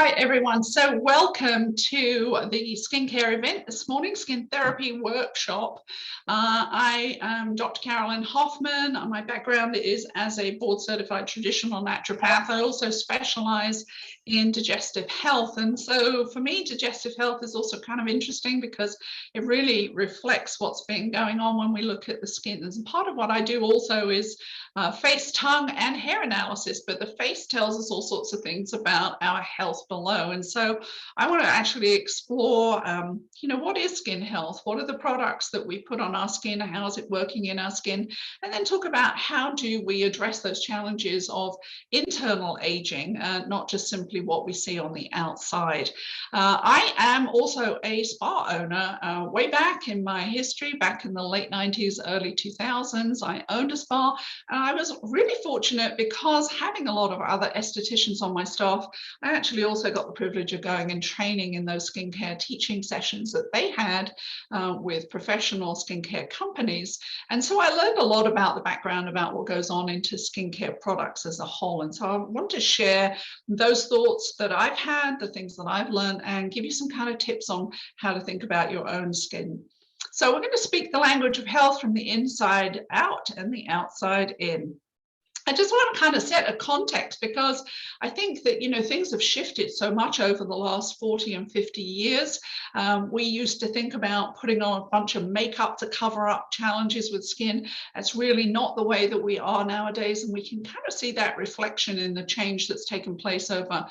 Hi, everyone. So welcome to the skincare event this morning, Skin Therapy Workshop. I am Dr. Carolyn Hoffman. My background is as a board-certified traditional naturopath. I also specialize in digestive health. And so for me, digestive health is also kind of interesting because it really reflects what's been going on when we look at the skin. And part of what I do also is face, tongue, and hair analysis, but the face tells us all sorts of things about our health below. And so I want to actually explore, what is skin health? What are the products that we put on our skin? How is it working in our skin? And then talk about how do we address those challenges of internal aging, not just simply what we see on the outside. I am also a spa owner. Way back in my history, back in the late 90s, early 2000s, I owned a spa. I was really fortunate because having a lot of other estheticians on my staff, I actually also got the privilege of going and training in those skincare teaching sessions that they had with professional skincare companies. And so I learned a lot about the background about what goes on into skincare products as a whole. And so I want to share those thoughts that I've had, the things that I've learned, and give you some kind of tips on how to think about your own skin. So we're going to speak the language of health from the inside out and the outside in. I just want to kind of set a context because I think that, things have shifted so much over the last 40 and 50 years. We used to think about putting on a bunch of makeup to cover up challenges with skin. That's really not the way that we are nowadays. And we can kind of see that reflection in the change that's taken place over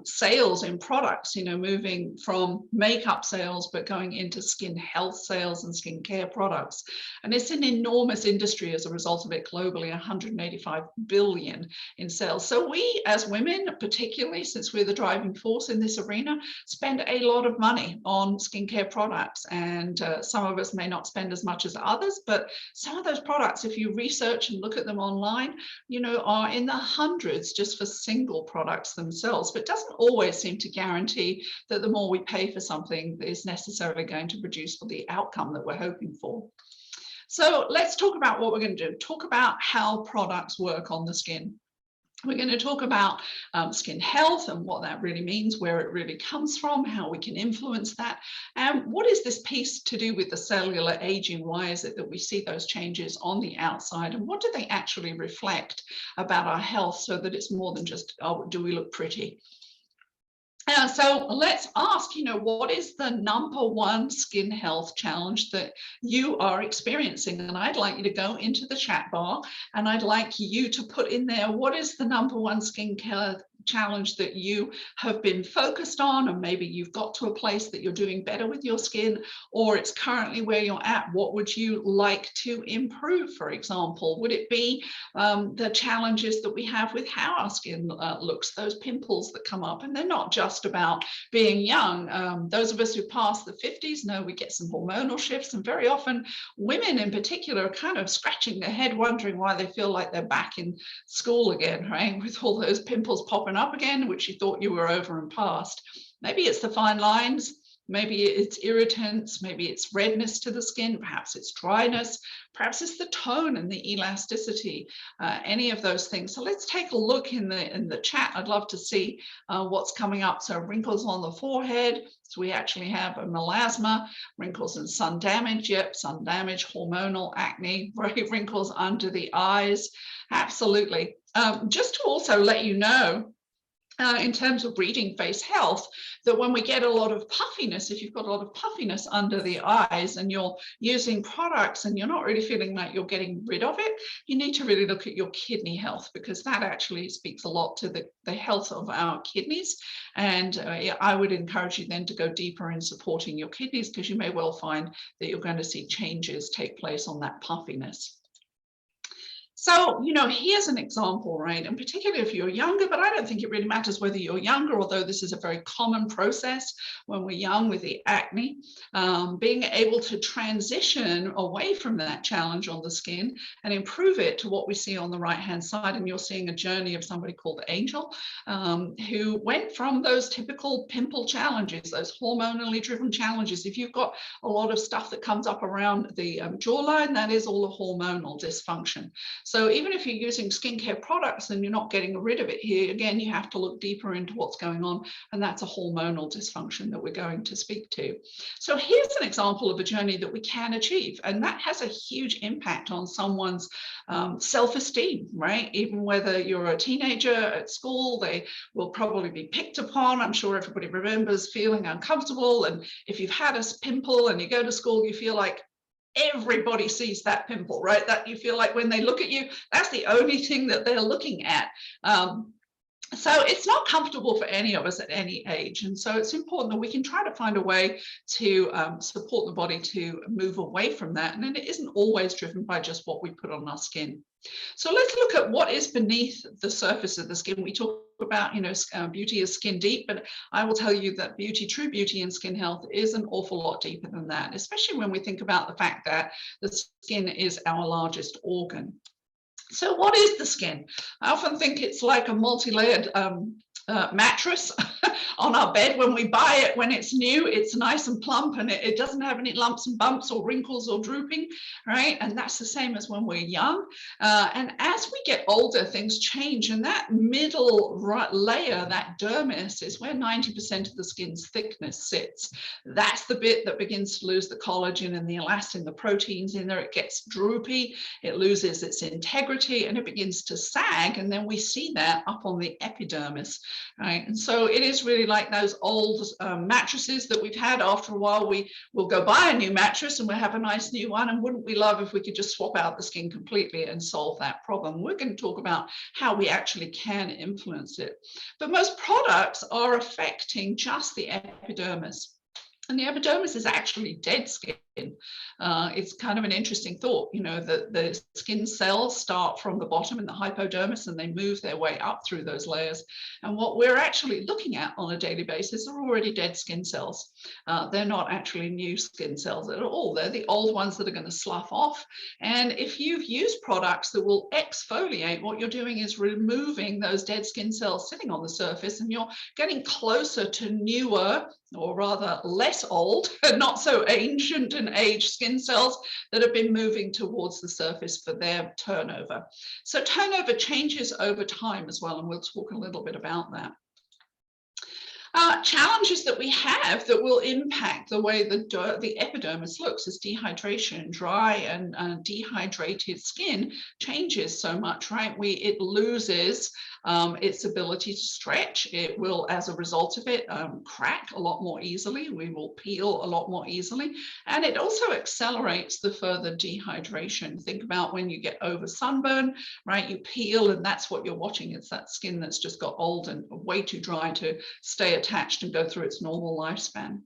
sales in products, moving from makeup sales, but going into skin health sales and skincare products. And it's an enormous industry as a result of it globally, 185 billion in sales. So we as women, particularly since we're the driving force in this arena, spend a lot of money on skincare products. And some of us may not spend as much as others, but some of those products, if you research and look at them online, are in the hundreds just for single products themselves. But it doesn't always seem to guarantee that the more we pay for something is necessarily going to produce the outcome that we're hoping for. So let's talk about what we're going to do. Talk about how products work on the skin. We're going to talk about skin health and what that really means, where it really comes from, how we can influence that, and what is this piece to do with the cellular aging? Why is it that we see those changes on the outside, and what do they actually reflect about our health so that it's more than just, oh, do we look pretty? So let's ask, what is the number one skin health challenge that you are experiencing? And I'd like you to go into the chat bar and I'd like you to put in there, what is the number one skincare challenge that you have been focused on, and maybe you've got to a place that you're doing better with your skin, or it's currently where you're at. What would you like to improve, for example? Would it be the challenges that we have with how our skin looks, those pimples that come up? And they're not just about being young. Those of us who pass the 50s know we get some hormonal shifts, and very often women in particular are kind of scratching their head wondering why they feel like they're back in school again, right, with all those pimples popping up again, which you thought you were over and past. Maybe it's the fine lines, maybe it's irritants, maybe it's redness to the skin, perhaps it's dryness, perhaps it's the tone and the elasticity, any of those things. So let's take a look in the chat. I'd love to see what's coming up. So wrinkles on the forehead. So we actually have a melasma, wrinkles and sun damage. Yep, sun damage, hormonal acne, wrinkles under the eyes. Absolutely. Just to also let you know, in terms of reading face health, that when we get a lot of puffiness, if you've got a lot of puffiness under the eyes and you're using products and you're not really feeling like you're getting rid of it, you need to really look at your kidney health, because that actually speaks a lot to the health of our kidneys. And I would encourage you then to go deeper in supporting your kidneys, because you may well find that you're going to see changes take place on that puffiness. So, here's an example, right? And particularly if you're younger, but I don't think it really matters whether you're younger, although this is a very common process when we're young with the acne, being able to transition away from that challenge on the skin and improve it to what we see on the right-hand side. And you're seeing a journey of somebody called Angel, who went from those typical pimple challenges, those hormonally driven challenges. If you've got a lot of stuff that comes up around the jawline, that is all a hormonal dysfunction. So even if you're using skincare products and you're not getting rid of it here, again, you have to look deeper into what's going on, and that's a hormonal dysfunction that we're going to speak to. So here's an example of a journey that we can achieve, and that has a huge impact on someone's self-esteem, right? Even whether you're a teenager at school, they will probably be picked upon. I'm sure everybody remembers feeling uncomfortable, and if you've had a pimple and you go to school, you feel like everybody sees that pimple, right? That you feel like when they look at you, that's the only thing that they're looking at. So it's not comfortable for any of us at any age. And so it's important that we can try to find a way to support the body to move away from that. And then it isn't always driven by just what we put on our skin. So let's look at what is beneath the surface of the skin. We talk about, beauty is skin deep, but I will tell you that true beauty in skin health is an awful lot deeper than that, especially when we think about the fact that the skin is our largest organ. So what is the skin? I often think it's like a multi-layered mattress on our bed. When we buy it, when it's new, it's nice and plump, and it doesn't have any lumps and bumps or wrinkles or drooping, right? And that's the same as when we're young. And as we get older, things change, and that middle layer, that dermis, is where 90% of the skin's thickness sits. That's the bit that begins to lose the collagen and the elastin, the proteins in there. It gets droopy, it loses its integrity, and it begins to sag, and then we see that up on the epidermis. Right, and so it is really like those old mattresses that we've had. After a while, we will go buy a new mattress and we'll have a nice new one. And wouldn't we love if we could just swap out the skin completely and solve that problem? We're going to talk about how we actually can influence it. But most products are affecting just the epidermis. And the epidermis is actually dead skin. It's kind of an interesting thought, that the skin cells start from the bottom in the hypodermis and they move their way up through those layers. And what we're actually looking at on a daily basis are already dead skin cells. They're not actually new skin cells at all. They're the old ones that are going to slough off. And if you've used products that will exfoliate, what you're doing is removing those dead skin cells sitting on the surface, and you're getting closer to newer, or rather less old, not so ancient and aged skin cells that have been moving towards the surface for their turnover. So turnover changes over time as well, and we'll talk a little bit about that. Challenges that we have that will impact the way the epidermis looks is dehydration. Dry and dehydrated skin changes so much, right? It loses its ability to stretch. It will, as a result of it, crack a lot more easily. We will peel a lot more easily. And it also accelerates the further dehydration. Think about when you get over sunburn, right? You peel, and that's what you're watching. It's that skin that's just got old and way too dry to stay attached and go through its normal lifespan.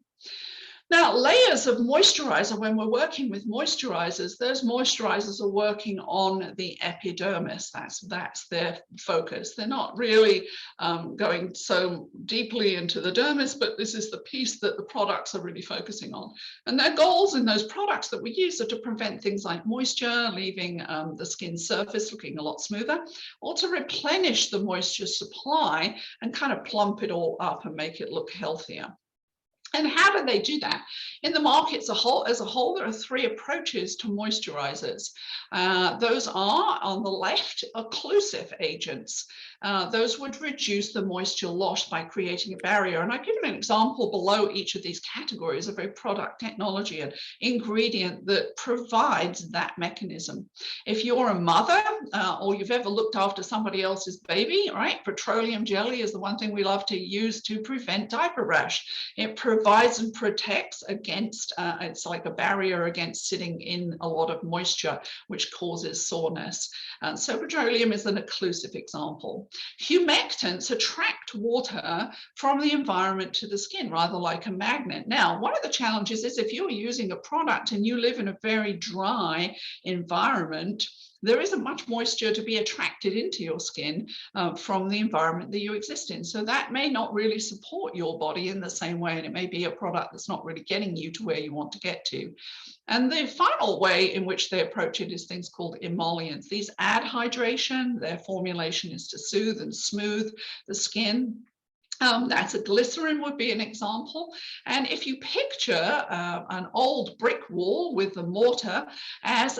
Now, layers of moisturizer, when we're working with moisturizers, those moisturizers are working on the epidermis. That's their focus. They're not really going so deeply into the dermis, but this is the piece that the products are really focusing on. And their goals in those products that we use are to prevent things like moisture, leaving the skin surface looking a lot smoother, or to replenish the moisture supply and kind of plump it all up and make it look healthier. And how do they do that? In the market as a whole, there are three approaches to moisturizers. Those are, on the left, occlusive agents. Those would reduce the moisture loss by creating a barrier. And I've given an example below each of these categories of a product, technology, and ingredient that provides that mechanism. If you're a mother or you've ever looked after somebody else's baby, right? Petroleum jelly is the one thing we love to use to prevent diaper rash. It provides and protects against, it's like a barrier against sitting in a lot of moisture, which causes soreness. So petroleum is an occlusive example. Humectants attract water from the environment to the skin, rather like a magnet. Now, one of the challenges is if you're using a product and you live in a very dry environment, there isn't much moisture to be attracted into your skin from the environment that you exist in. So that may not really support your body in the same way, and it may be a product that's not really getting you to where you want to get to. And the final way in which they approach it is things called emollients. These add hydration. Their formulation is to soothe and smooth the skin. That's a glycerin would be an example. And if you picture an old brick wall with the mortar, as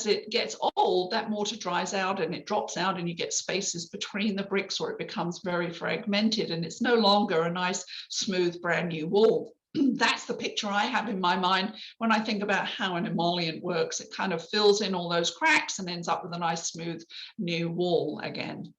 it gets old, that mortar dries out and it drops out and you get spaces between the bricks, or it becomes very fragmented and it's no longer a nice, smooth, brand new wall. That's the picture I have in my mind when I think about how an emollient works. It kind of fills in all those cracks and ends up with a nice, smooth, new wall again.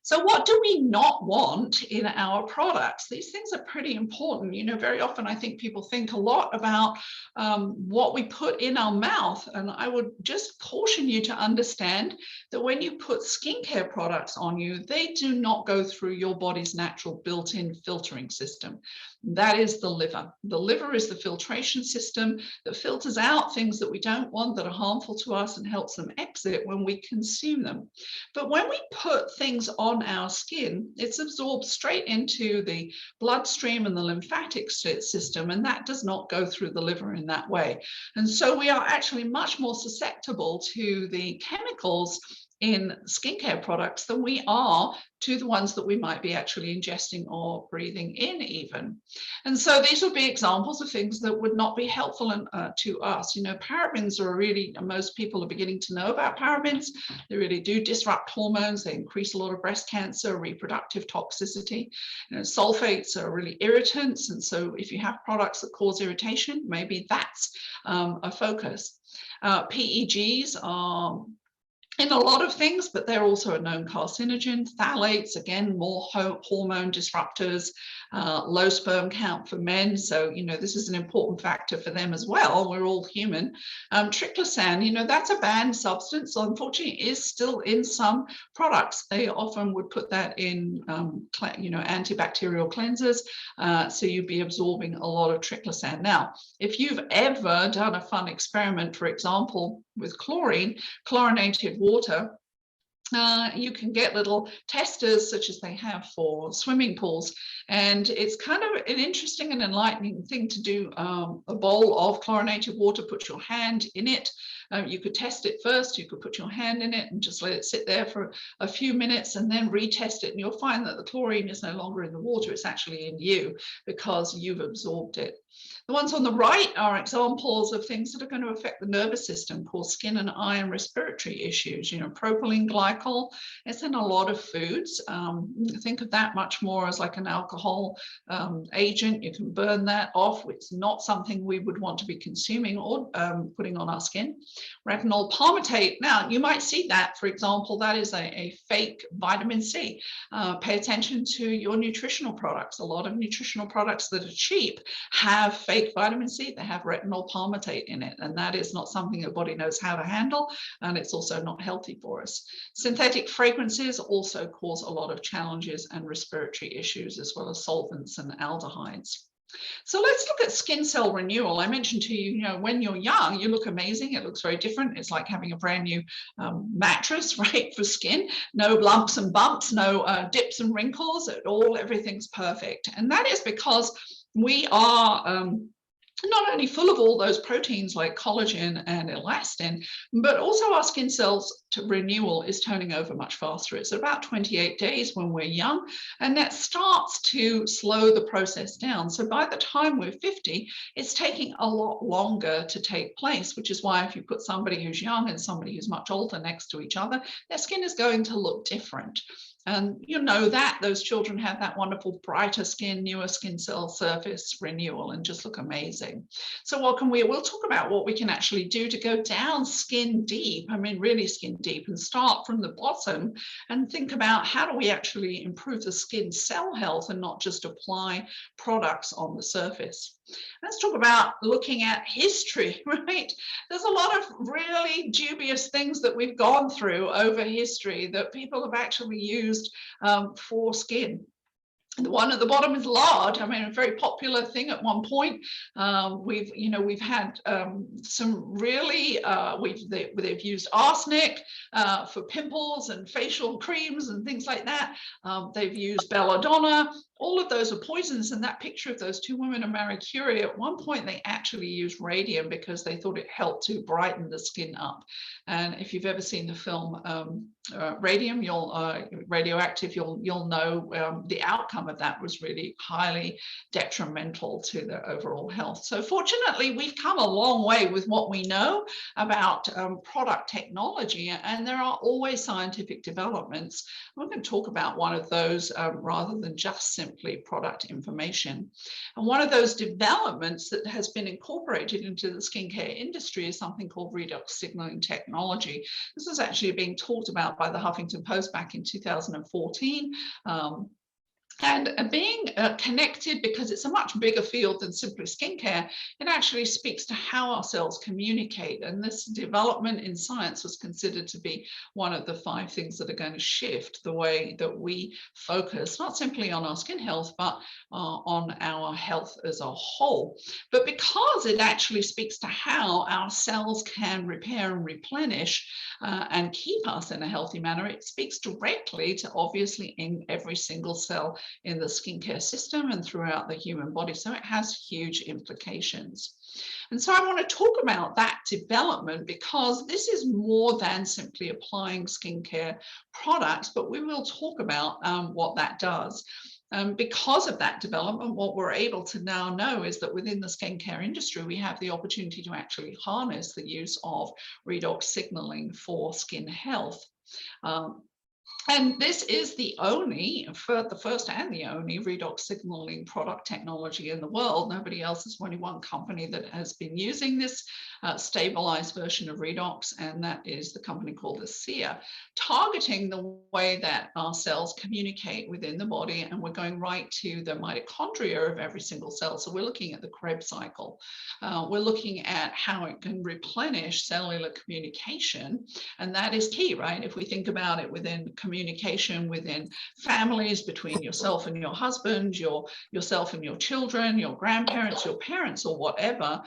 So what do we not want in our products? These things are pretty important. You know, very often I think people think a lot about what we put in our mouth. And I would just caution you to understand that when you put skincare products on you, they do not go through your body's natural built-in filtering system. That is the liver. The liver is the filtration system that filters out things that we don't want, that are harmful to us, and helps them exit when we consume them. But when we put things on our skin, it's absorbed straight into the bloodstream and the lymphatic system, and that does not go through the liver in that way. And so we are actually much more susceptible to the chemicals in skincare products than we are to the ones that we might be actually ingesting or breathing in even. And so these would be examples of things that would not be helpful to us. You know, parabens are really, most people are beginning to know about parabens. They really do disrupt hormones. They increase a lot of breast cancer, reproductive toxicity. You know, sulfates are really irritants. And so if you have products that cause irritation, maybe that's a focus. PEGs are in a lot of things, but they're also a known carcinogen. Phthalates, again, more hormone disruptors, low sperm count for men. So, you know, this is an important factor for them as well. We're all human. Triclosan, you know, that's a banned substance. So unfortunately, it is still in some products. They often would put that in, you know, antibacterial cleansers. So you'd be absorbing a lot of triclosan. Now, if you've ever done a fun experiment, for example, with chlorine, chlorinated water, you can get little testers such as they have for swimming pools. And it's kind of an interesting and enlightening thing to do. A bowl of chlorinated water, put your hand in it. You could test it first, you could put your hand in it and just let it sit there for a few minutes and then retest it. And you'll find that the chlorine is no longer in the water, it's actually in you because you've absorbed it. The ones on the right are examples of things that are going to affect the nervous system, cause skin and eye and respiratory issues. You know, propylene glycol, it's in a lot of foods. Think of that much more as like an alcohol agent. You can burn that off. It's not something we would want to be consuming or putting on our skin. Retinol palmitate. Now, you might see that, for example, that is a fake vitamin C. Pay attention to your nutritional products. A lot of nutritional products that are cheap have fake vitamin C. They have retinol palmitate in it, and that is not something the body knows how to handle, and it's also not healthy for us. Synthetic fragrances also cause a lot of challenges and respiratory issues, as well as solvents and aldehydes. So let's look at skin cell renewal. I mentioned to you, you know, when you're young, you look amazing. It looks very different. It's like having a brand new mattress, right, for skin. No lumps and bumps, no dips and wrinkles at all. Everything's perfect. And that is because we are not only full of all those proteins like collagen and elastin, but also our skin cells renewal is turning over much faster. It's about 28 days when we're young, and that starts to slow the process down. So by the time we're 50, it's taking a lot longer to take place, which is why if you put somebody who's young and somebody who's much older next to each other, their skin is going to look different. And you know that those children have that wonderful brighter skin, newer skin cell surface renewal and just look amazing. So what can we'll talk about what we can actually do to go down skin deep, I mean really skin deep, and start from the bottom and think about how do we actually improve the skin cell health and not just apply products on the surface. Let's talk about looking at history, right? There's a lot of really dubious things that we've gone through over history that people have actually used for skin. The one at the bottom is lard. I mean, a very popular thing at one point. We've had some really, they've used arsenic for pimples and facial creams and things like that. They've used belladonna. all of those are poisons. And that picture of those two women and Marie Curie, at one point they actually used radium because they thought it helped to brighten the skin up. And if you've ever seen the film Radium, Radioactive, you'll know the outcome of that was really highly detrimental to their overall health. So fortunately, we've come a long way with what we know about product technology, and there are always scientific developments. We're going to talk about one of those rather than just simply product information. And one of those developments that has been incorporated into the skincare industry is something called redox signaling technology. This is actually being talked about by the Huffington Post back in 2014. And being connected, because it's a much bigger field than simply skincare, it actually speaks to how our cells communicate. And this development in science was considered to be one of the 5 things that are going to shift the way that we focus, not simply on our skin health, but on our health as a whole. But because it actually speaks to how our cells can repair and replenish and keep us in a healthy manner, it speaks directly to obviously in every single cell in the skincare system and throughout the human body. So it has huge implications. And so I want to talk about that development, because this is more than simply applying skincare products, but we will talk about what that does. Because of that development, what we're able to now know is that within the skincare industry, we have the opportunity to actually harness the use of redox signaling for skin health. And this is the first and the only redox signaling product technology in the world. Nobody else, is only one company that has been using this stabilized version of redox, and that is the company called ASEA, targeting the way that our cells communicate within the body. And we're going right to the mitochondria of every single cell. So we're looking at the Krebs cycle. We're looking at how it can replenish cellular communication. And that is key, right? If we think about it within communication within families, between yourself and your husband, yourself and your children, your grandparents, your parents, or whatever,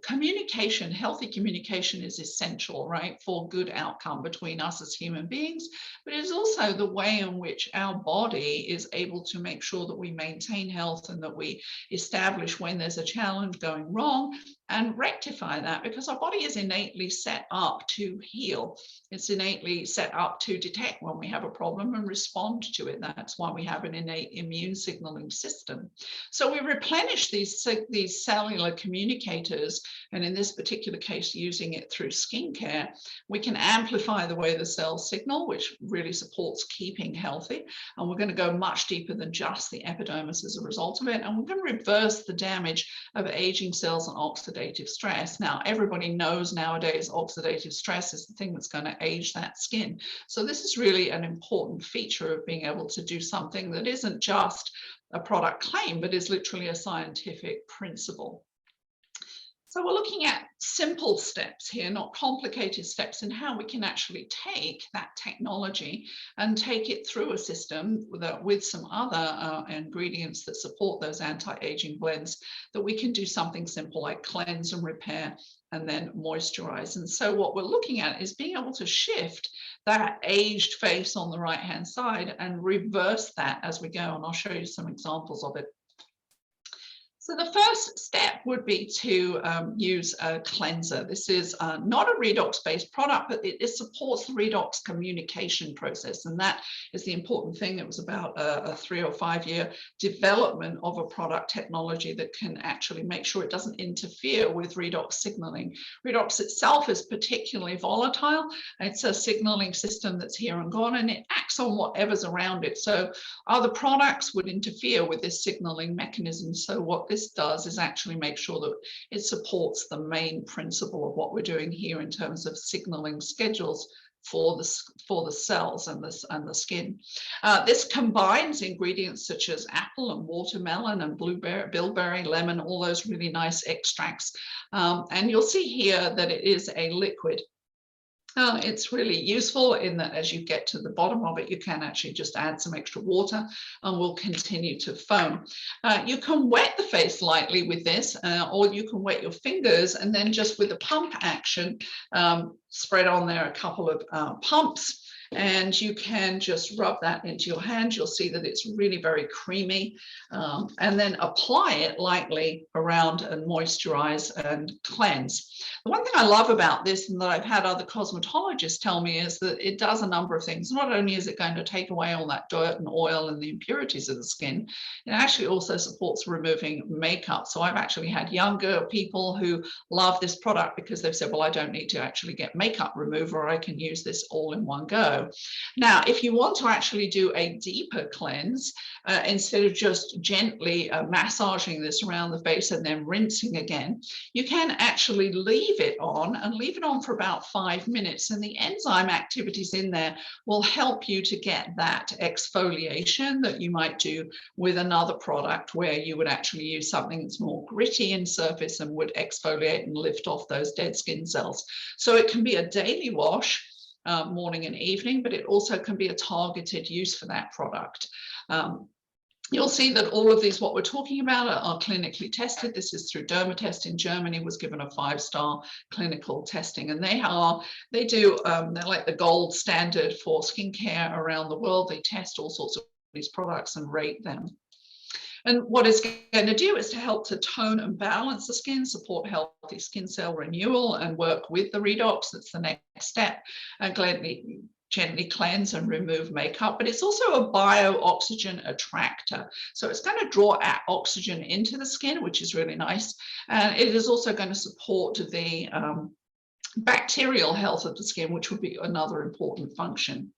communication, healthy communication is essential, right, for good outcome between us as human beings. But it is also the way in which our body is able to make sure that we maintain health and that we establish when there's a challenge going wrong and rectify that, because our body is innately set up to heal. It's innately set up to detect when we have a problem and respond to it. That's why we have an innate immune signaling system. So we replenish these cellular communicators, and in this particular case, using it through skincare, we can amplify the way the cells signal, which really supports keeping healthy. And we're going to go much deeper than just the epidermis as a result of it. And we're going to reverse the damage of aging cells and oxidative stress. Now, everybody knows nowadays oxidative stress is the thing that's going to age that skin. So this is really an important feature of being able to do something that isn't just a product claim, but is literally a scientific principle. So we're looking at simple steps here, not complicated steps, in how we can actually take that technology and take it through a system with some other ingredients that support those anti-aging blends, that we can do something simple like cleanse and repair and then moisturize. And so what we're looking at is being able to shift that aged face on the right-hand side and reverse that as we go. And I'll show you some examples of it. So the first step would be to use a cleanser. This is not a redox-based product, but it supports the redox communication process. And that is the important thing. It was about a 3 or 5 year development of a product technology that can actually make sure it doesn't interfere with redox signaling. Redox itself is particularly volatile. It's a signaling system that's here and gone, and it acts on whatever's around it. So other products would interfere with this signaling mechanism. So what this does is actually make sure that it supports the main principle of what we're doing here in terms of signaling schedules for the cells and the skin. This combines ingredients such as apple and watermelon and blueberry, bilberry, lemon, all those really nice extracts. And you'll see here that it is a liquid. It's really useful in that as you get to the bottom of it, you can actually just add some extra water and will continue to foam. You can wet the face lightly with this, or you can wet your fingers and then just with a pump action, spread on there a couple of pumps. and you can just rub that into your hand. You'll see that it's really very creamy, and then apply it lightly around and moisturize and cleanse. The one thing I love about this, and that I've had other cosmetologists tell me, is that it does a number of things. Not only is it going to take away all that dirt and oil and the impurities of the skin, it actually also supports removing makeup. So I've actually had younger people who love this product because they've said, well, I don't need to actually get makeup remover, I can use this all in one go. Now, if you want to actually do a deeper cleanse, instead of just gently massaging this around the face and then rinsing again, you can actually leave it on for about 5 minutes, and the enzyme activities in there will help you to get that exfoliation that you might do with another product, where you would actually use something that's more gritty in surface and would exfoliate and lift off those dead skin cells. So it can be a daily wash, morning and evening, but it also can be a targeted use for that product. You'll see that all of these, what we're talking about, are clinically tested. This is through Dermatest in Germany, was given a 5-star clinical testing, and they're like the gold standard for skincare around the world. They test all sorts of these products and rate them. And what it's going to do is to help to tone and balance the skin, support healthy skin cell renewal, and work with the redox. That's the next step. And gently cleanse and remove makeup, but it's also a bio-oxygen attractor. So it's going to draw oxygen into the skin, which is really nice. And it is also going to support the bacterial health of the skin, which would be another important function.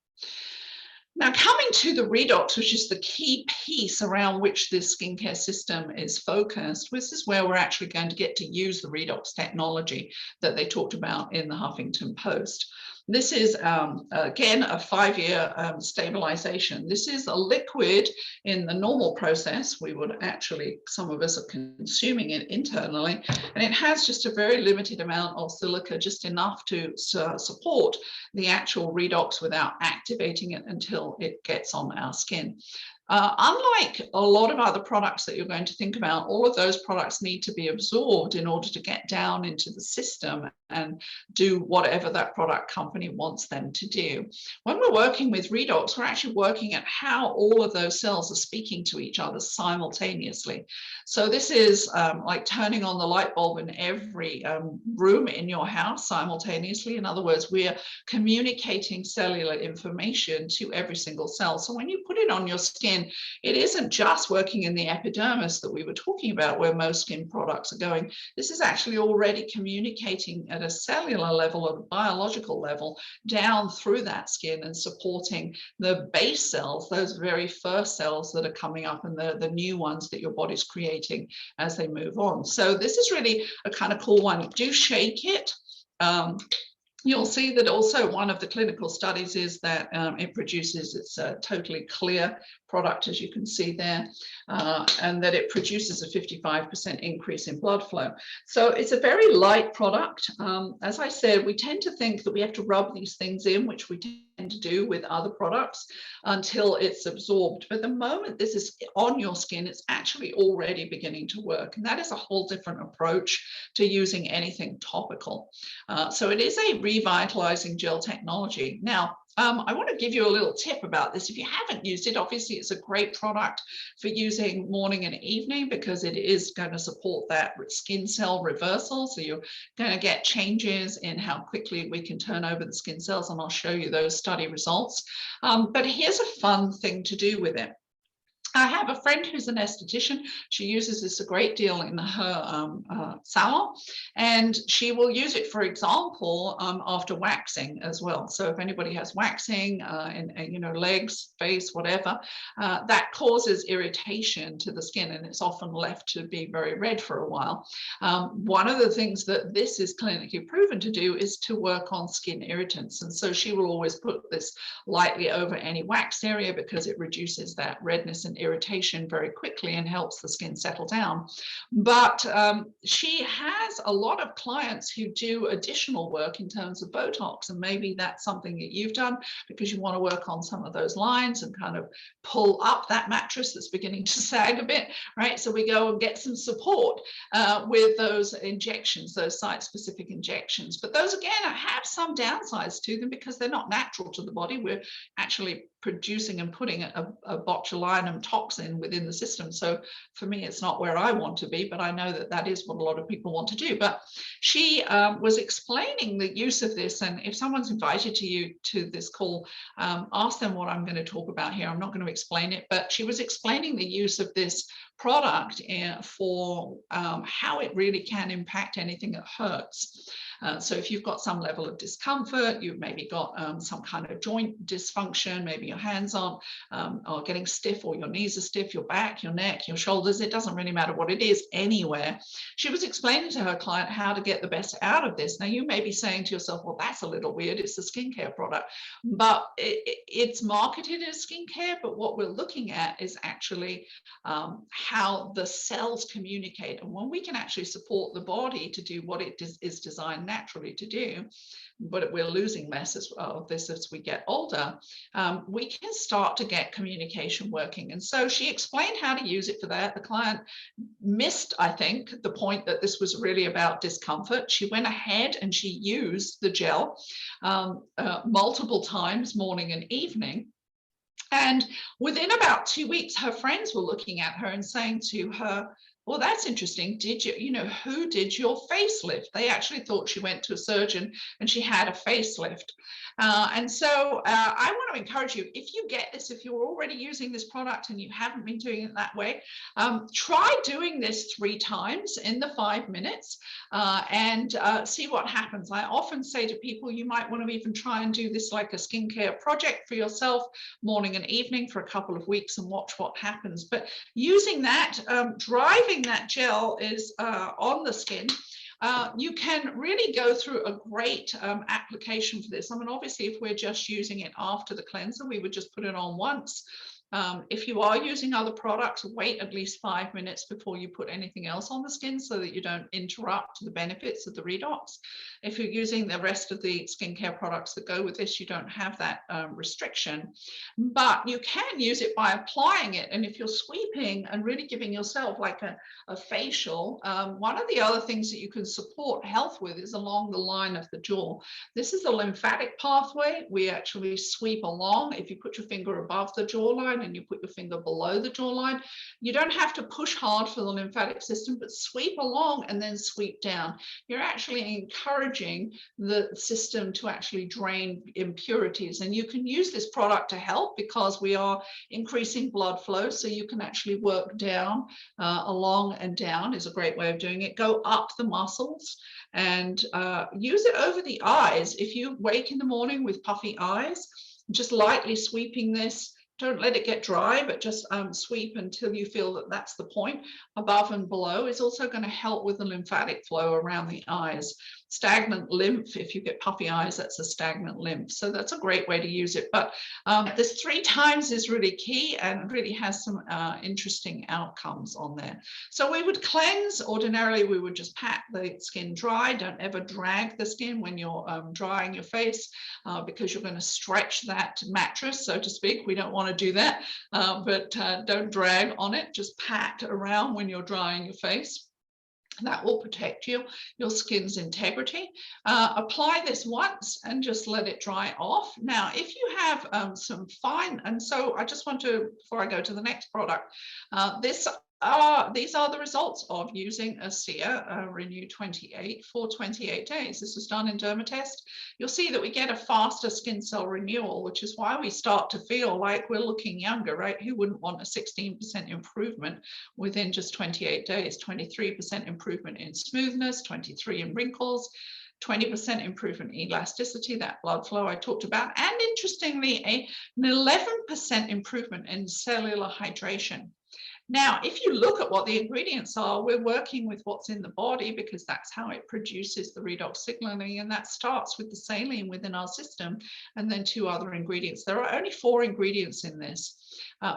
Now, coming to the redox, which is the key piece around which this skincare system is focused, this is where we're actually going to get to use the redox technology that they talked about in the Huffington Post. This is, again, a 5-year stabilization. This is a liquid. In the normal process, we would actually, some of us are consuming it internally, and it has just a very limited amount of silica, just enough to support the actual redox without activating it until it gets on our skin. Unlike a lot of other products that you're going to think about, all of those products need to be absorbed in order to get down into the system and do whatever that product company wants them to do. When we're working with redox, we're actually working at how all of those cells are speaking to each other simultaneously. So this is like turning on the light bulb in every room in your house simultaneously. In other words, we're communicating cellular information to every single cell. So when you put it on your skin, it isn't just working in the epidermis that we were talking about, where most skin products are going. This is actually already communicating at a cellular level, at a biological level, down through that skin and supporting the base cells, those very first cells that are coming up, and the new ones that your body's creating as they move on. So this is really a kind of cool one. Do shake it. You'll see that also one of the clinical studies is that it produces, it's a totally clear product, as you can see there, and that it produces a 55% increase in blood flow. So it's a very light product. As I said, we tend to think that we have to rub these things in, which we tend to do with other products, until it's absorbed. But the moment this is on your skin, it's actually already beginning to work. And that is a whole different approach to using anything topical. So it is a revitalizing gel technology. Now, I want to give you a little tip about this. If you haven't used it, obviously it's a great product for using morning and evening, because it is going to support that skin cell reversal. So you're going to get changes in how quickly we can turn over the skin cells, and I'll show you those study results. But here's a fun thing to do with it. I have a friend who's an esthetician. She uses this a great deal in her salon, and she will use it, for example, after waxing as well. So if anybody has waxing in legs, face, whatever, that causes irritation to the skin, and it's often left to be very red for a while. One of the things that this is clinically proven to do is to work on skin irritants, and so she will always put this lightly over any waxed area, because it reduces that redness and irritation very quickly and helps the skin settle down. But she has a lot of clients who do additional work in terms of Botox, and maybe that's something that you've done because you want to work on some of those lines and kind of pull up that mattress that's beginning to sag a bit, right? So we go and get some support with those injections, those site-specific injections. But those, again, have some downsides to them because they're not natural to the body. We're actually producing and putting a botulinum toxin within the system. So for me, it's not where I want to be, but I know that that is what a lot of people want to do. But she was explaining the use of this. And if someone's invited you to this call, ask them what I'm going to talk about here. I'm not going to explain it, but she was explaining the use of this product for how it really can impact anything that hurts. So if you've got some level of discomfort, you've maybe got some kind of joint dysfunction, maybe your hands aren't are getting stiff, or your knees are stiff, your back, your neck, your shoulders, it doesn't really matter what it is, anywhere. She was explaining to her client how to get the best out of this. Now, you may be saying to yourself, well, that's a little weird, it's a skincare product, but it's marketed as skincare, but what we're looking at is actually how the cells communicate. And when we can actually support the body to do what it is designed naturally to do, but we're losing less of this as we get older, we can start to get communication working. And so she explained how to use it for that. The client missed, I think, the point that this was really about discomfort. She went ahead and she used the gel multiple times, morning and evening. And within about 2 weeks, her friends were looking at her and saying to her, well, that's interesting. Did you know, who did your facelift? They actually thought she went to a surgeon and she had a facelift. And so I want to encourage you, if you get this, if you're already using this product and you haven't been doing it that way, try doing this 3 times in the 5 minutes and see what happens. I often say to people, you might want to even try and do this like a skincare project for yourself, morning and evening, for a couple of weeks and watch what happens. But using that, driving that gel is on the skin, you can really go through a great application for this. I mean, obviously, if we're just using it after the cleanser, we would just put it on once. If you are using other products, wait at least 5 minutes before you put anything else on the skin so that you don't interrupt the benefits of the redox. If you're using the rest of the skincare products that go with this, you don't have that restriction, but you can use it by applying it. And if you're sweeping and really giving yourself like a facial, one of the other things that you can support health with is along the line of the jaw. This is a lymphatic pathway. We actually sweep along. If you put your finger above the jawline and you put your finger below the jawline, you don't have to push hard for the lymphatic system, but sweep along and then sweep down. You're actually encouraging the system to actually drain impurities. And you can use this product to help because we are increasing blood flow. So you can actually work down, along and down is a great way of doing it. Go up the muscles and use it over the eyes. If you wake in the morning with puffy eyes, just lightly sweeping this. Don't let it get dry, but just sweep until you feel that that's the point. Above and below is also going to help with the lymphatic flow around the eyes. Stagnant lymph, if you get puffy eyes, that's a stagnant lymph. So that's a great way to use it. But this 3 times is really key and really has some interesting outcomes on there. So we would cleanse. Ordinarily, we would just pat the skin dry. Don't ever drag the skin when you're drying your face because you're going to stretch that mattress, so to speak. We don't want to do that, but don't drag on it. Just pat around when you're drying your face. That will protect your skin's integrity. Apply this once and just let it dry off. Now, if you have some fine, and so I just want to, before I go to the next product, these are the results of using ASEA Renew 28 for 28 days. This was done in Dermatest. You'll see that we get a faster skin cell renewal, which is why we start to feel like we're looking younger, right? Who wouldn't want a 16% improvement within just 28 days? 23% improvement in smoothness, 23% in wrinkles, 20% improvement in elasticity, that blood flow I talked about, and interestingly, an 11% improvement in cellular hydration. Now, if you look at what the ingredients are, we're working with what's in the body because that's how it produces the redox signaling, and that starts with the saline within our system, and then 2 other ingredients. There are only 4 ingredients in this.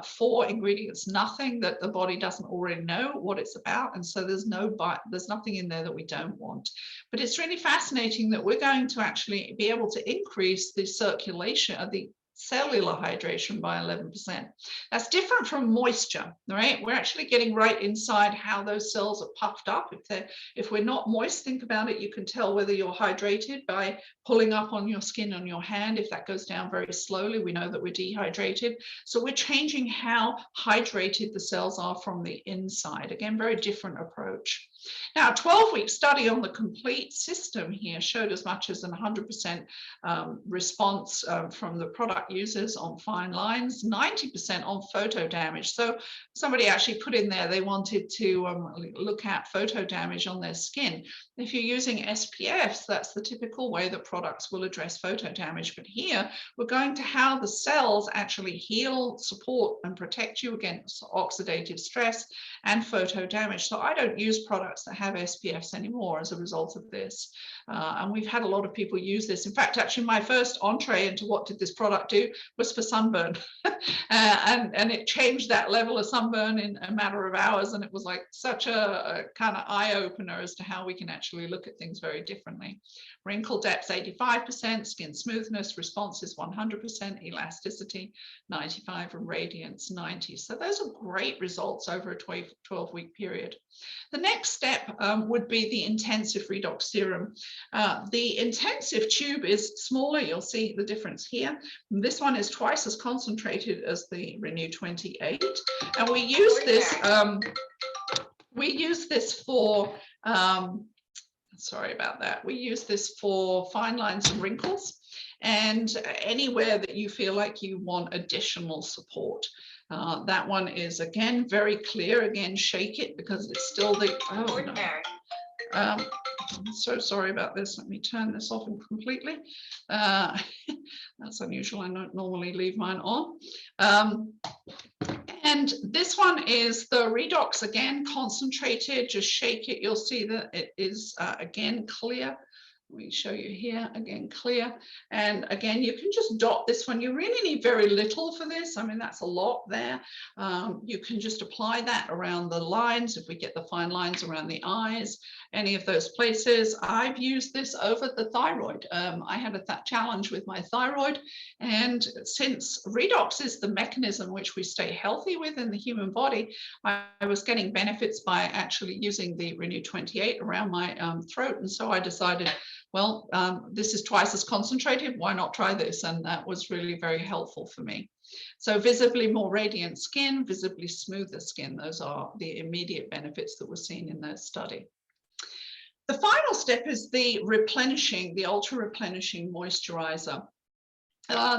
4 ingredients, nothing that the body doesn't already know what it's about, and so there's nothing in there that we don't want. But it's really fascinating that we're going to actually be able to increase the circulation of the cellular hydration by 11%. That's different from moisture, right? We're actually getting right inside how those cells are puffed up. If we're not moist, think about it, you can tell whether you're hydrated by pulling up on your skin on your hand. If that goes down very slowly, we know that we're dehydrated. So we're changing how hydrated the cells are from the inside. Again, very different approach. Now, a 12-week study on the complete system here showed as much as 100% response from the product users on fine lines, 90% on photo damage. So somebody actually put in there they wanted to look at photo damage on their skin. If you're using SPFs, that's the typical way that products will address photo damage. But here, we're going to how the cells actually heal, support, and protect you against oxidative stress and photo damage. So I don't use products that have SPFs anymore as a result of this. And we've had a lot of people use this. In fact, actually, my first entree into what did this product do was for sunburn. and it changed that level of sunburn in a matter of hours. And it was like such a kind of eye-opener as to how we can actually look at things very differently. Wrinkle depth 85%, skin smoothness, response is 100%, elasticity 95%, and radiance 90%. So those are great results over a 12-week period. The next step would be the intensive redox serum. The intensive tube is smaller. You'll see the difference here. This one is twice as concentrated as the Renew 28, and we use this. For. Sorry about that. We use this for fine lines and wrinkles, and anywhere that you feel like you want additional support. That one is, again, very clear. Again, shake it because it's still the, oh, no. I'm so sorry about this. Let me turn this off completely. That's unusual. I don't normally leave mine on. And this one is the redox, again, concentrated. Just shake it. You'll see that it is, again, clear. Let me show you here, again, clear. And again, you can just dot this one. You really need very little for this. I mean, that's a lot there. You can just apply that around the lines. If we get the fine lines around the eyes, any of those places. I've used this over the thyroid. I had a challenge with my thyroid. And since redox is the mechanism which we stay healthy with in the human body, I was getting benefits by actually using the Renew 28 around my throat. And so I decided, well, this is twice as concentrated. Why not try this? And that was really very helpful for me. So visibly more radiant skin, visibly smoother skin. Those are the immediate benefits that were seen in that study. The final step is the replenishing, the ultra replenishing moisturizer.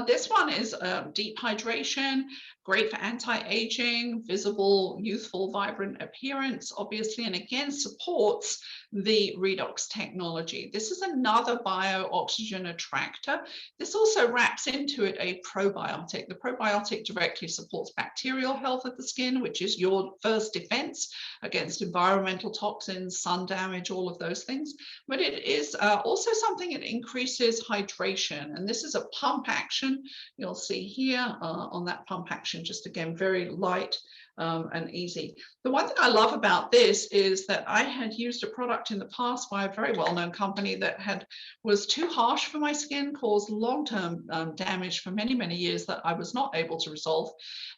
This one is deep hydration, great for anti-aging, visible, youthful, vibrant appearance, obviously, and again, supports the redox technology. This is another bio-oxygen attractor. This also wraps into it a probiotic. The probiotic directly supports bacterial health of the skin, which is your first defense against environmental toxins, sun damage, all of those things. But it is also something that increases hydration. And this is a pump action. You'll see here on that pump action, just again, very light and easy. The one thing I love about this is that I had used a product in the past by a very well-known company that was too harsh for my skin, caused long-term damage for many, many years that I was not able to resolve.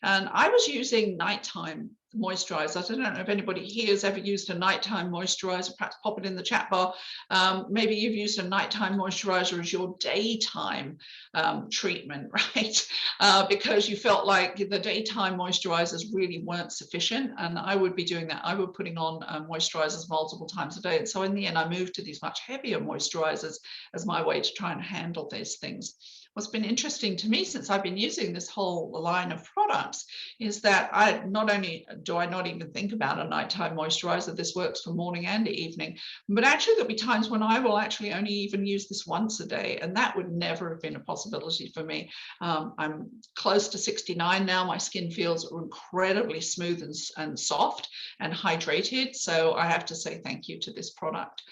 And I was using nighttime moisturizer. I don't know if anybody here has ever used a nighttime moisturizer. Perhaps pop it in the chat bar. Maybe you've used a nighttime moisturizer as your daytime treatment, right? Because you felt like the daytime moisturizers really weren't sufficient. And I would be doing that. I would be putting on moisturizers multiple times a day. And so in the end, I moved to these much heavier moisturizers as my way to try and handle these things. what's been interesting to me since I've been using this whole line of products is that I not only do I not even think about a nighttime moisturizer, this works for morning and evening, but actually there'll be times when I will actually only even use this once a day, and that would never have been a possibility for me. I'm close to 69 now. My skin feels incredibly smooth and soft and hydrated, so I have to say thank you to this product.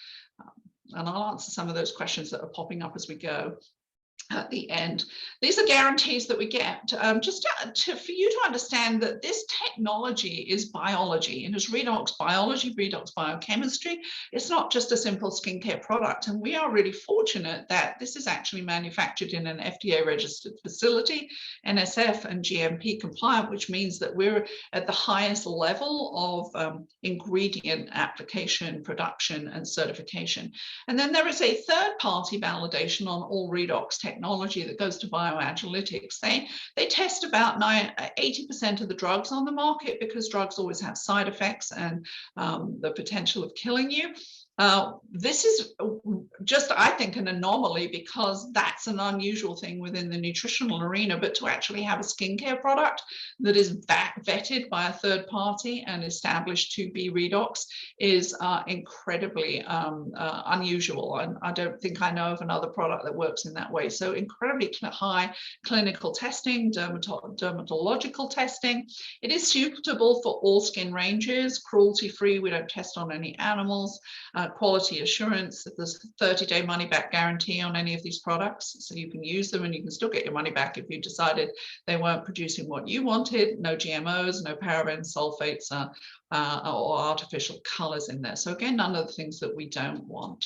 And I'll answer some of those questions that are popping up as we go at the end. These are guarantees that we get just for you to understand that this technology is biology, and it's redox biology, redox biochemistry. It's not just a simple skincare product, and we are really fortunate that this is actually manufactured in an FDA registered facility, NSF and GMP compliant, which means that we're at the highest level of ingredient application, production, and certification. And then there is a third-party validation on all redox technology that goes to bioanalytics. They test about 80% of the drugs on the market, because drugs always have side effects and the potential of killing you. This is just, I think, an anomaly, because that's an unusual thing within the nutritional arena. But to actually have a skincare product that is vetted by a third party and established to be redox is incredibly unusual. And I don't think I know of another product that works in that way. So incredibly high clinical testing, dermatological testing. It is suitable for all skin ranges, cruelty-free. We don't test on any animals. Quality assurance, there's a 30-day money-back guarantee on any of these products, so you can use them and you can still get your money back if you decided they weren't producing what you wanted. No GMOs, no parabens, sulfates, or artificial colors in there. So again, none of the things that we don't want.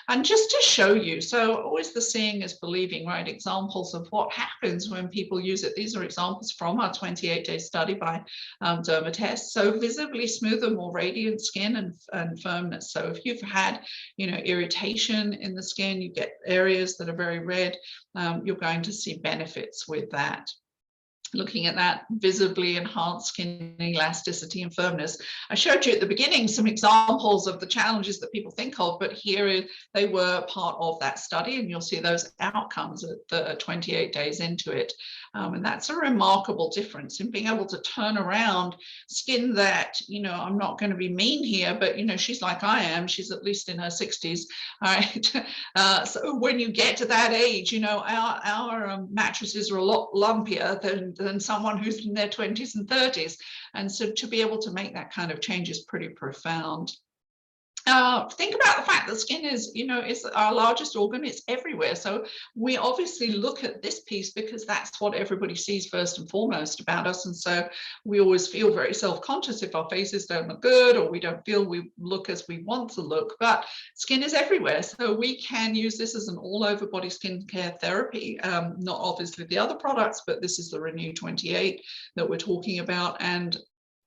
And just to show you, so always the seeing is believing, right? Examples of what happens when people use it. These are examples from our 28-day study by Dermatest. So visibly smoother, more radiant skin and firmness. So if you've had, irritation in the skin, you get areas that are very red, you're going to see benefits with that. Looking at that visibly enhanced skin elasticity and firmness. I showed you at the beginning some examples of the challenges that people think of, but here they were part of that study, and you'll see those outcomes at the 28 days into it. And that's a remarkable difference in being able to turn around skin that, I'm not going to be mean here, but, she's like I am. She's at least in her 60s. All right. So when you get to that age, our mattresses are a lot lumpier than someone who's in their 20s and 30s. And so to be able to make that kind of change is pretty profound. Think about the fact that skin is, is our largest organ. It's everywhere. So we obviously look at this piece because that's what everybody sees first and foremost about us. And so we always feel very self-conscious if our faces don't look good, or we don't feel we look as we want to look. But skin is everywhere. So we can use this as an all-over body skincare therapy. Not obviously the other products, but this is the Renew 28 that we're talking about. And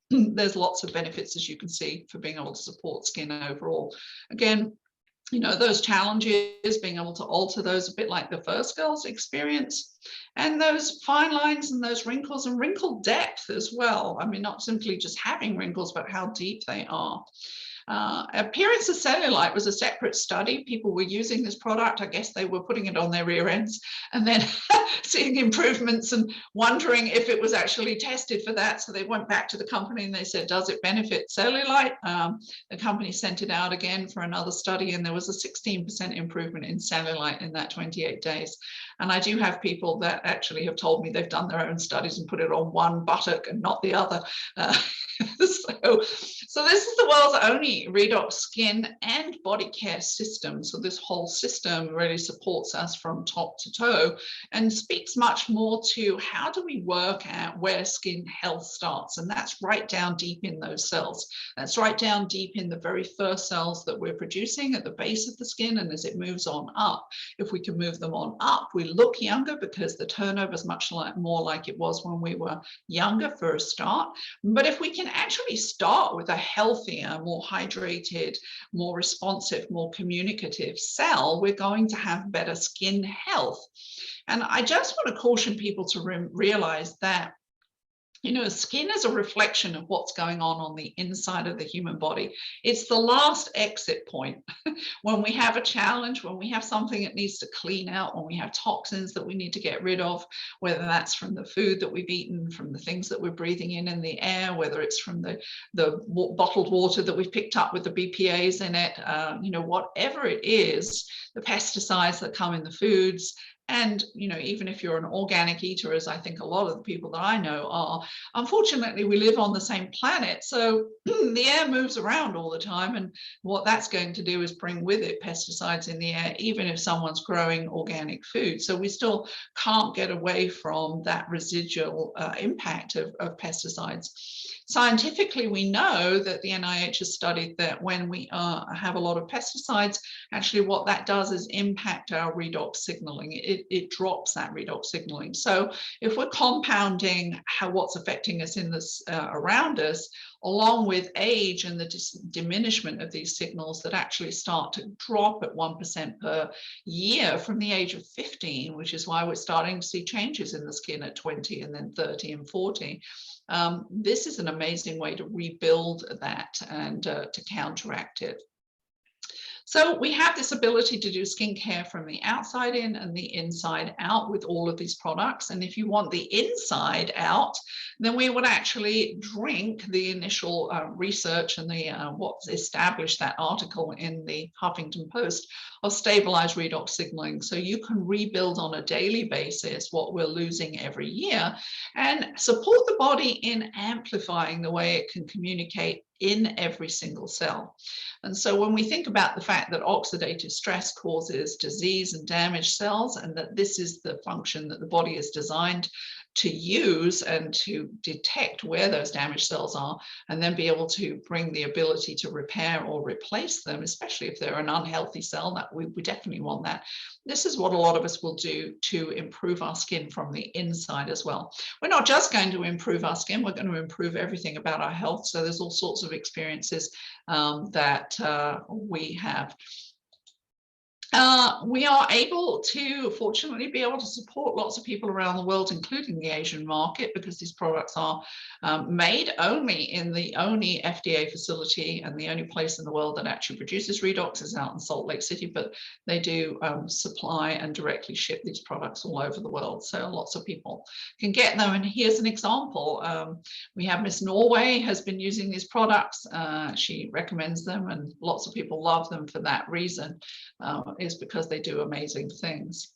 there's lots of benefits, as you can see, for being able to support skin overall. Again, those challenges, being able to alter those a bit like the first girl's experience, and those fine lines and those wrinkles and wrinkle depth as well. I mean, not simply just having wrinkles, but how deep they are. Appearance of cellulite was a separate study. People were using this product. I guess they were putting it on their rear ends and then seeing improvements and wondering if it was actually tested for that. So they went back to the company and they said, does it benefit cellulite? The company sent it out again for another study, and there was a 16% improvement in cellulite in that 28 days. And I do have people that actually have told me they've done their own studies and put it on one buttock and not the other. So this is the world's only redox skin and body care system. So this whole system really supports us from top to toe and speaks much more to how do we work at where skin health starts. And that's right down deep in those cells. That's right down deep in the very first cells that we're producing at the base of the skin. And as it moves on up, if we can move them on up, we look younger because the turnover is much more like it was when we were younger for a start. But if we can actually start with a healthier, more hydrated, more responsive, more communicative cell, we're going to have better skin health. And I just want to caution people to realize that You know, skin is a reflection of what's going on the inside of the human body. It's the last exit point. When we have a challenge, when we have something that needs to clean out, when we have toxins that we need to get rid of, whether that's from the food that we've eaten, from the things that we're breathing in the air, whether it's from the bottled water that we've picked up with the BPA's in it, you know, whatever it is, the pesticides that come in the foods. And, you know, even if you're an organic eater, as I think a lot of the people that I know are, unfortunately, we live on the same planet. So the air moves around all the time. And what that's going to do is bring with it pesticides in the air, even if someone's growing organic food. So we still can't get away from that residual impact of pesticides. Scientifically, we know that the NIH has studied that when we have a lot of pesticides, actually what that does is impact our redox signaling. It drops that redox signaling. So if we're compounding what's affecting us in this around us, along with age and the diminishment of these signals that actually start to drop at 1% per year from the age of 15, which is why we're starting to see changes in the skin at 20 and then 30 and 40. This is an amazing way to rebuild that and to counteract it. So we have this ability to do skincare from the outside in and the inside out with all of these products. And if you want the inside out, then we would actually drink the initial research and the what's established that article in the Huffington Post of stabilized redox signaling. So you can rebuild on a daily basis what we're losing every year and support the body in amplifying the way it can communicate in every single cell. And so when we think about the fact that oxidative stress causes disease and damaged cells, and that this is the function that the body is designed to use and to detect where those damaged cells are, and then be able to bring the ability to repair or replace them, especially if they're an unhealthy cell, that we definitely want that. This is what a lot of us will do to improve our skin from the inside as well. We're not just going to improve our skin, we're going to improve everything about our health. So there's all sorts of experiences that we have. We are able to, fortunately, be able to support lots of people around the world, including the Asian market, because these products are made only in the only FDA facility and the only place in the world that actually produces redox is out in Salt Lake City, but they do supply and directly ship these products all over the world. So lots of people can get them. And here's an example. We have Miss Norway has been using these products. She recommends them and lots of people love them for that reason. Is because they do amazing things.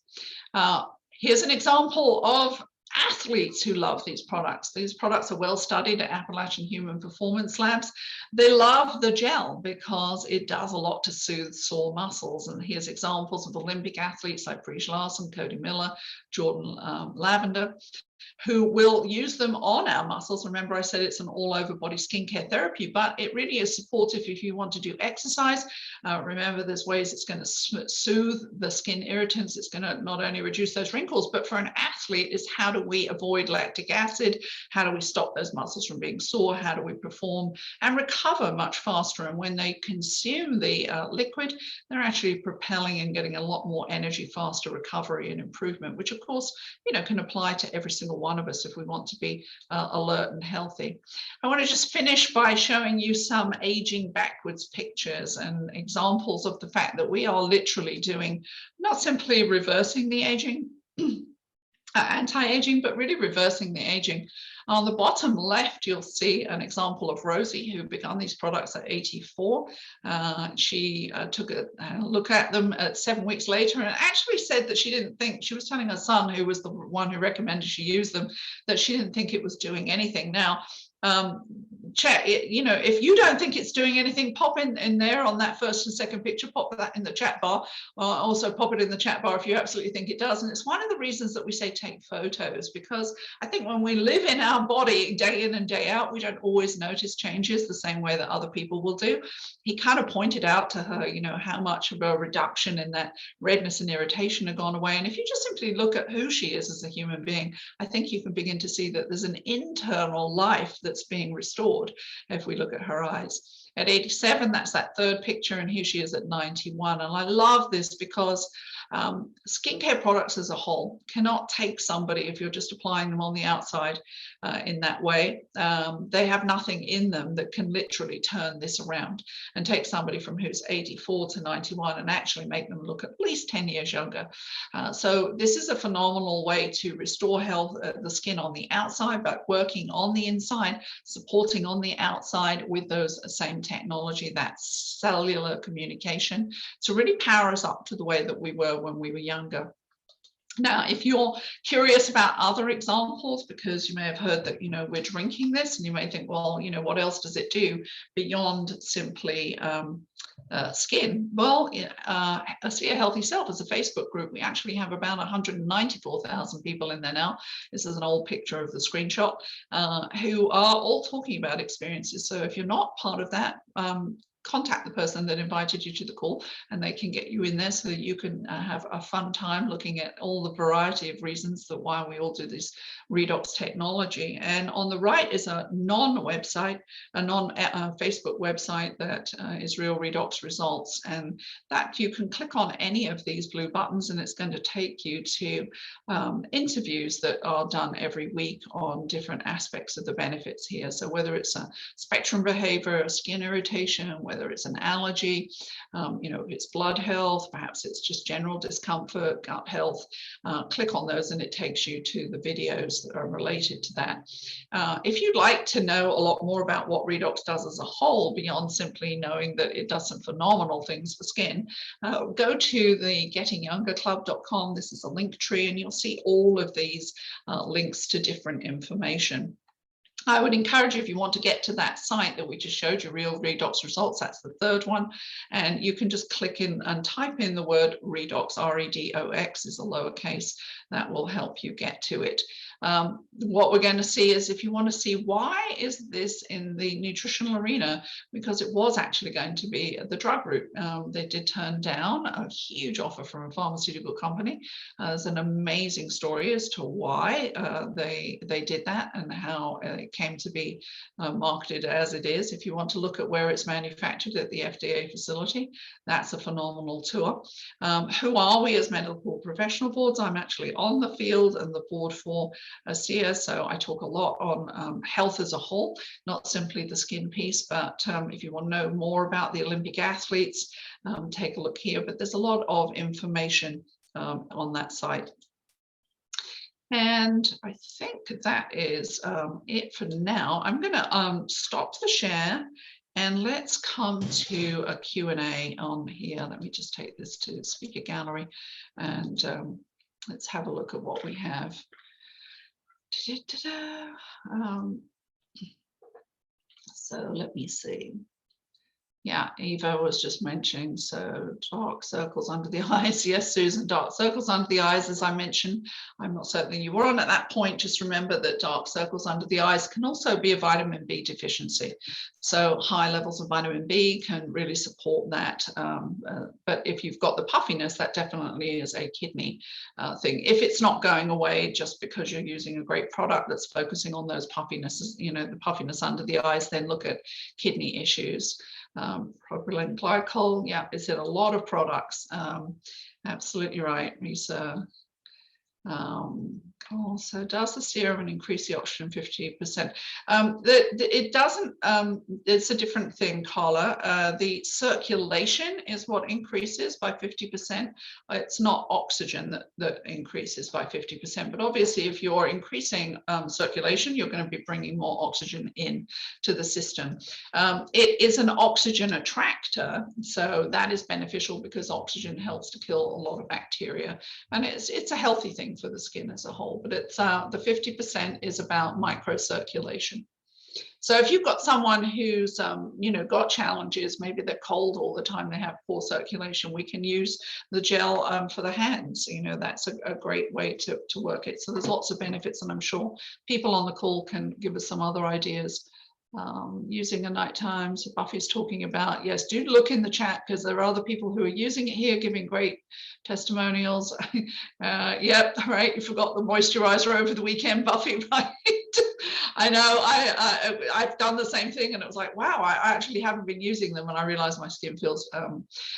Here's an example of athletes who love these products. These products are well studied at Appalachian Human Performance Labs. They love the gel because it does a lot to soothe sore muscles. And here's examples of Olympic athletes like Brie Larson, Cody Miller, Jordan Lavender, who will use them on our muscles. Remember, I said it's an all-over body skincare therapy, but it really is supportive if you want to do exercise. Remember, there's ways it's going to soothe the skin irritants. It's going to not only reduce those wrinkles, but for an athlete is how do we avoid lactic acid? How do we stop those muscles from being sore? How do we perform and recover much faster? And when they consume the liquid, they're actually propelling and getting a lot more energy, faster recovery and improvement, which of course, you know, can apply to every single one of us if we want to be alert and healthy. I want to just finish by showing you some aging backwards pictures and examples of the fact that we are literally doing not simply reversing the aging, anti-aging, but really reversing the aging. On the bottom left, you'll see an example of Rosie, who began these products at 84. She took a look at them at 7 weeks later and actually said that she didn't think, she was telling her son, who was the one who recommended she use them, that she didn't think it was doing anything. Now, chat, you know, if you don't think it's doing anything, pop in there on that first and second picture, pop that in the chat bar, also pop it in the chat bar if you absolutely think it does. And it's one of the reasons that we say take photos, because I think when we live in our body day in and day out, we don't always notice changes the same way that other people will do. He kind of pointed out to her, you know, how much of a reduction in that redness and irritation had gone away. And if you just simply look at who she is as a human being, I think you can begin to see that there's an internal life that's being restored if we look at her eyes. at 87. That's that third picture, and here she is at 91. And I love this because skincare products as a whole cannot take somebody, if you're just applying them on the outside in that way, they have nothing in them that can literally turn this around and take somebody from who's 84 to 91 and actually make them look at least 10 years younger. So this is a phenomenal way to restore health, the skin on the outside, but working on the inside, supporting on the outside with those same technology, that cellular communication, to really power us up to the way that we were when we were younger. Now, if you're curious about other examples, because you may have heard that, we're drinking this, and you may think, well, what else does it do beyond simply skin? Well, See a Healthy Self is a Facebook group. We actually have about 194,000 people in there now. This is an old picture of the screenshot, who are all talking about experiences. So if you're not part of that, contact the person that invited you to the call, and they can get you in there so that you can have a fun time looking at all the variety of reasons that why we all do this redox technology. And on the right is a non-Facebook website that is Real Redox Results, and that you can click on any of these blue buttons, and it's going to take you to interviews that are done every week on different aspects of the benefits here. So whether it's a spectrum behavior, skin irritation, whether it's an allergy, if it's blood health, perhaps it's just general discomfort, gut health, click on those and it takes you to the videos that are related to that. If you'd like to know a lot more about what redox does as a whole, beyond simply knowing that it does some phenomenal things for skin, go to the gettingyoungerclub.com. This is a link tree, and you'll see all of these links to different information. I would encourage you, if you want to get to that site that we just showed you, Real Redox Results, that's the third one, and you can just click in and type in the word redox, R-E-D-O-X is a lowercase. That will help you get to it. What we're going to see is, if you want to see why is this in the nutritional arena, because it was actually going to be the drug route. They did turn down a huge offer from a pharmaceutical company. There's an amazing story as to why they did that and how it came to be marketed as it is. If you want to look at where it's manufactured at the FDA facility, that's a phenomenal tour. Who are we as medical professional boards? I'm actually on the field and the board for ASEA, so I talk a lot on health as a whole, not simply the skin piece, but if you want to know more about the Olympic athletes, take a look here, but there's a lot of information on that site. And I think that is it for now. I'm going to stop the share and let's come to a Q&A on here. Let me just take this to speaker gallery and let's have a look at what we have. So let me see. Yeah, Eva was just mentioning, so dark circles under the eyes. Yes, Susan, dark circles under the eyes, as I mentioned. I'm not certain you were on at that point. Just remember that dark circles under the eyes can also be a vitamin B deficiency. So high levels of vitamin B can really support that. But if you've got the puffiness, that definitely is a kidney thing. If it's not going away just because you're using a great product that's focusing on those puffinesses, the puffiness under the eyes, then look at kidney issues. Propylene glycol, yeah, it's in a lot of products. Absolutely right, Lisa. So does the serum increase the oxygen 50%? It doesn't, it's a different thing, Carla. The circulation is what increases by 50%. It's not oxygen that increases by 50%, but obviously if you're increasing circulation, you're going to be bringing more oxygen in to the system. It is an oxygen attractor, so that is beneficial because oxygen helps to kill a lot of bacteria, and it's a healthy thing for the skin as a whole. But it's the 50% is about microcirculation. So if you've got someone who's got challenges, maybe they're cold all the time, they have poor circulation, we can use the gel for the hands. That's a great way to work it. So there's lots of benefits, and I'm sure people on the call can give us some other ideas. Using a nighttime, so Buffy's talking about, yes, do look in the chat because there are other people who are using it here, giving great testimonials. Yep, right, you forgot the moisturizer over the weekend, Buffy, right? I know. I've done the same thing, and it was like, wow, I actually haven't been using them, and I realized my skin feels.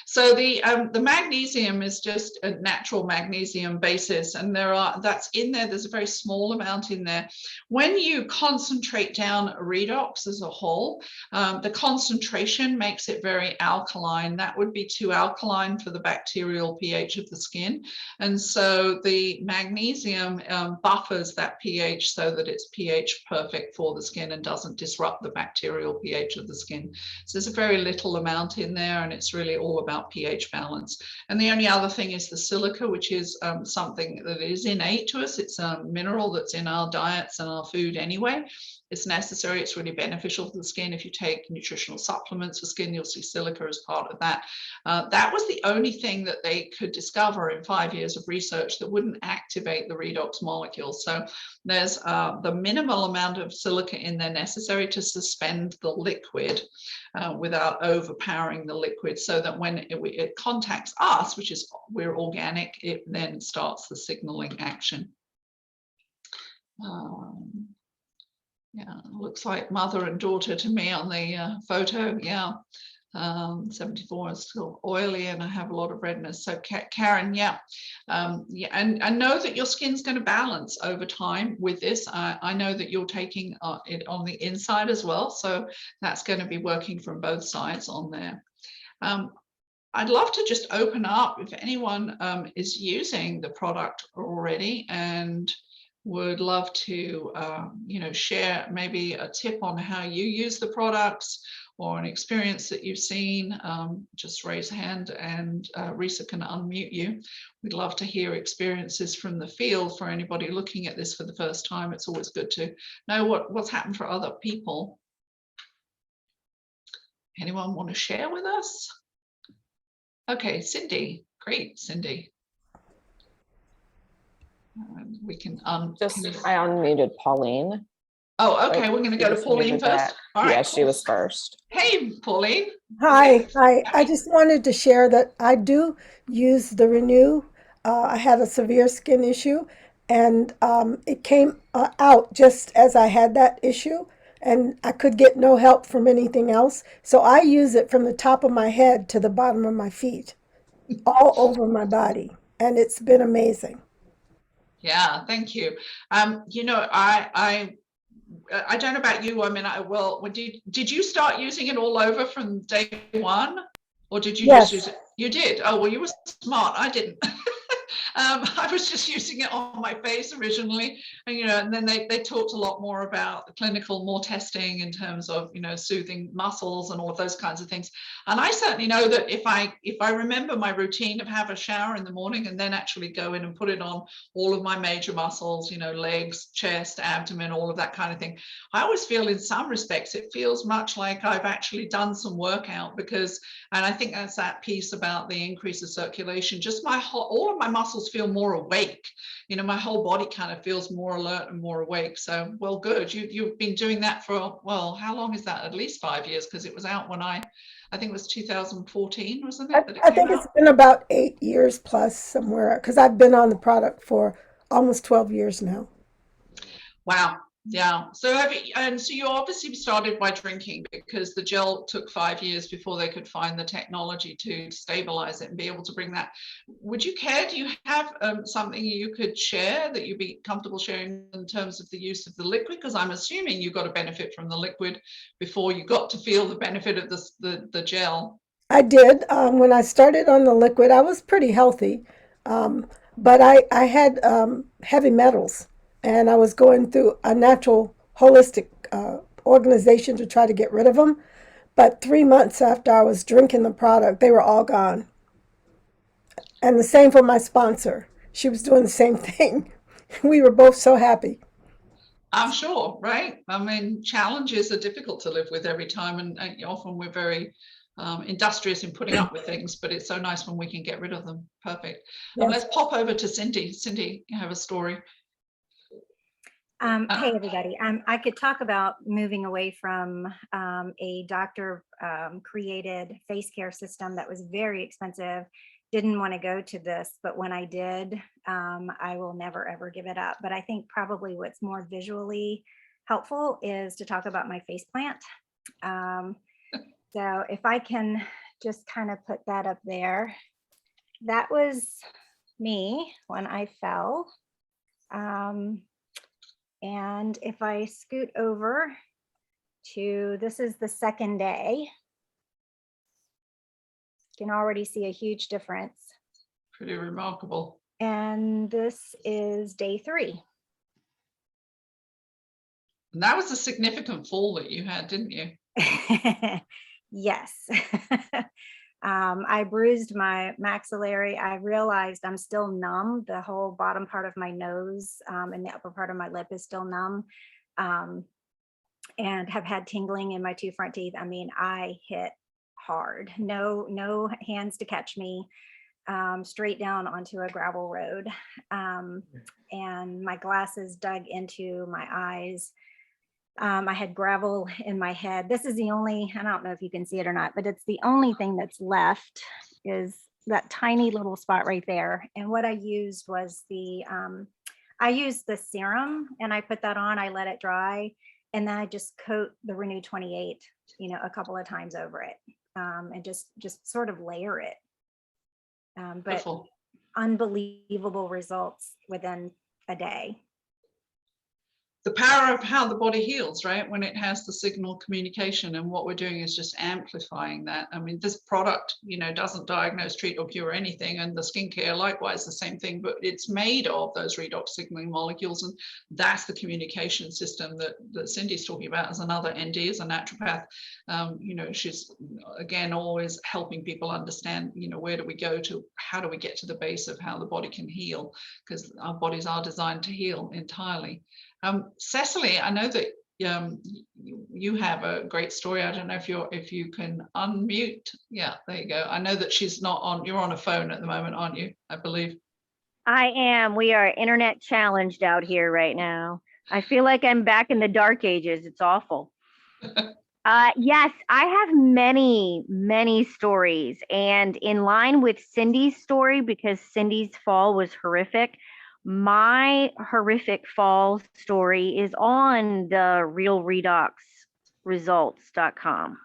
So the magnesium is just a natural magnesium basis, and that's in there. There's a very small amount in there. When you concentrate down redox as a whole, the concentration makes it very alkaline. That would be too alkaline for the bacterial pH of the skin, and so the magnesium buffers that pH so that it's pH perfect for the skin and doesn't disrupt the bacterial pH of the skin. So there's a very little amount in there, and it's really all about pH balance. And the only other thing is the silica, which is something that is innate to us. It's a mineral that's in our diets and our food anyway. It's necessary. It's really beneficial for the skin. If you take nutritional supplements for skin, you'll see silica as part of that. That was the only thing that they could discover in 5 years of research that wouldn't activate the redox molecules. So there's the minimal amount of silica in there necessary to suspend the liquid without overpowering the liquid, so that when it contacts us, which is we're organic, it then starts the signaling action. Yeah, looks like mother and daughter to me on the photo. Yeah, 74 is still oily, and I have a lot of redness. So Karen, yeah, yeah, and I know that your skin's going to balance over time with this. I know that you're taking it on the inside as well, so that's going to be working from both sides on there. I'd love to just open up if anyone is using the product already and would love to share maybe a tip on how you use the products or an experience that you've seen. Just raise a hand, and Risa can unmute you. We'd love to hear experiences from the field for anybody looking at this for the first time. It's always good to know what's happened for other people. Anyone want to share with us? Okay, Cindy. Great, Cindy. We can I unmuted Pauline. Oh, okay. We're going to go to Pauline first. All right. Yeah, she was first. Hey, Pauline. Hi. I just wanted to share that I do use the Renew. I had a severe skin issue, and it came out just as I had that issue, and I could get no help from anything else. So I use it from the top of my head to the bottom of my feet, all over my body, and it's been amazing. Yeah, thank you. I don't know about you. I mean, did you start using it all over from day one, or did you just use it? You did. Oh, well, you were smart. I didn't. I was just using it on my face originally, and then they talked a lot more about the clinical, more testing in terms of, soothing muscles and all of those kinds of things. And I certainly know that if I remember my routine of have a shower in the morning and then actually go in and put it on all of my major muscles, legs, chest, abdomen, all of that kind of thing, I always feel in some respects it feels much like I've actually done some workout, and I think that's that piece about the increase of circulation. Just all of my muscles feel more awake. My whole body kind of feels more alert and more awake. So, well, good. You've been doing that for, well, how long is that? At least 5 years, because it was out when I think it was 2014, wasn't it? I think it's been about 8 years plus somewhere, because I've been on the product for almost 12 years now. Wow. Yeah. So so you obviously started by drinking, because the gel took 5 years before they could find the technology to stabilize it and be able to bring that. Would you care? Do you have something you could share that you'd be comfortable sharing in terms of the use of the liquid? Because I'm assuming you got a benefit from the liquid before you got to feel the benefit of the gel. I did. When I started on the liquid, I was pretty healthy, but I had heavy metals. And I was going through a natural holistic organization to try to get rid of them. But 3 months after I was drinking the product, they were all gone. And the same for my sponsor. She was doing the same thing. We were both so happy. I'm sure, right? I mean, challenges are difficult to live with every time, and often we're very industrious in putting up with things, but it's so nice when we can get rid of them. Perfect. Yes. Let's pop over to Cindy. Cindy, you have a story. Hey, everybody. I could talk about moving away from a doctor created face care system that was very expensive. Didn't want to go to this, but when I did, I will never, ever give it up. But I think probably what's more visually helpful is to talk about my face plant. So if I can just kind of put that up there, that was me when I fell. And if I scoot over to, this is the second day, you can already see a huge difference. Pretty remarkable. And this is day 3. And that was a significant fall that you had, didn't you? Yes. I bruised my maxillary. I realized I'm still numb. The whole bottom part of my nose and the upper part of my lip is still numb, and have had tingling in my 2 front teeth. I mean, I hit hard. No hands to catch me. Straight down onto a gravel road. And my glasses dug into my eyes. I had gravel in my head. This is the only, I don't know if you can see it or not, but it's the only thing that's left is that tiny little spot right there. And what I used was I used the serum and I put that on, I let it dry. And then I just coat the Renew 28, a couple of times over it, and just sort of layer it. But Beautiful. unbelievable results within a day. The power of how the body heals, right? When it has the signal communication, and what we're doing is just amplifying that. I mean, this product, doesn't diagnose, treat, or cure anything, and the skincare likewise the same thing, but it's made of those redox signaling molecules, and that's the communication system that Cindy's talking about. As another ND, as a naturopath, she's again always helping people understand, where do we go to, how do we get to the base of how the body can heal, because our bodies are designed to heal entirely. Cecily, I know that you have a great story. I don't know if you can unmute. Yeah, there you go. I know that she's not on. You're on a phone at the moment, aren't you? I believe. I am. We are internet challenged out here right now. I feel like I'm back in the dark ages. It's awful. Yes, I have many stories, and in line with Cindy's story, because Cindy's fall was horrific. My horrific fall story is on the realredoxresults.com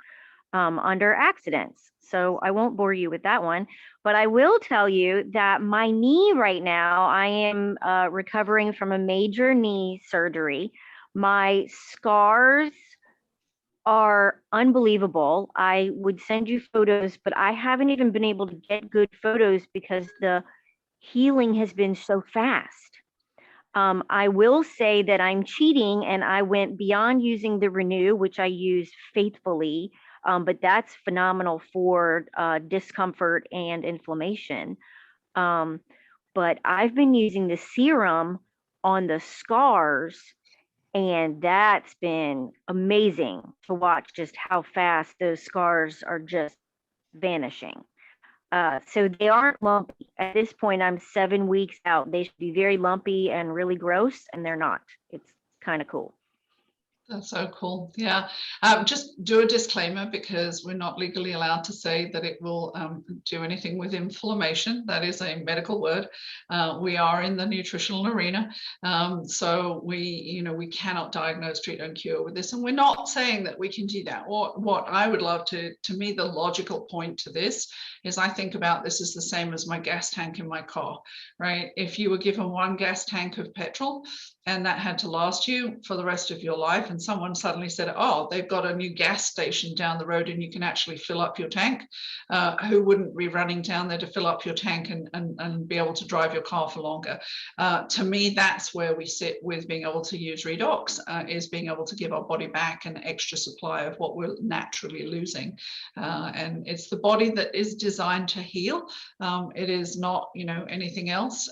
under accidents. So I won't bore you with that one, but I will tell you that my knee right now, I am recovering from a major knee surgery. My scars are unbelievable. I would send you photos, but I haven't even been able to get good photos because the healing has been so fast. I will say that I'm cheating, and I went beyond using the Renew, which I use faithfully, but that's phenomenal for discomfort and inflammation. But I've been using the serum on the scars, and that's been amazing to watch just how fast those scars are just vanishing. So they aren't lumpy. At this point, I'm 7 weeks out. They should be very lumpy and really gross, and they're not. It's kind of cool. That's so cool. Yeah. Just do a disclaimer, because we're not legally allowed to say that it will do anything with inflammation. That is a medical word. We are in the nutritional arena. So we cannot diagnose, treat, and cure with this. And we're not saying that we can do that. What I would love to me, the logical point to this is, I think about this as the same as my gas tank in my car, right? If you were given one gas tank of petrol and that had to last you for the rest of your life, and someone suddenly said, oh, they've got a new gas station down the road and you can actually fill up your tank, who wouldn't be running down there to fill up your tank and be able to drive your car for longer? To me, that's where we sit with being able to use redox, is being able to give our body back an extra supply of what we're naturally losing. And it's the body that is designed to heal. It is not, anything else.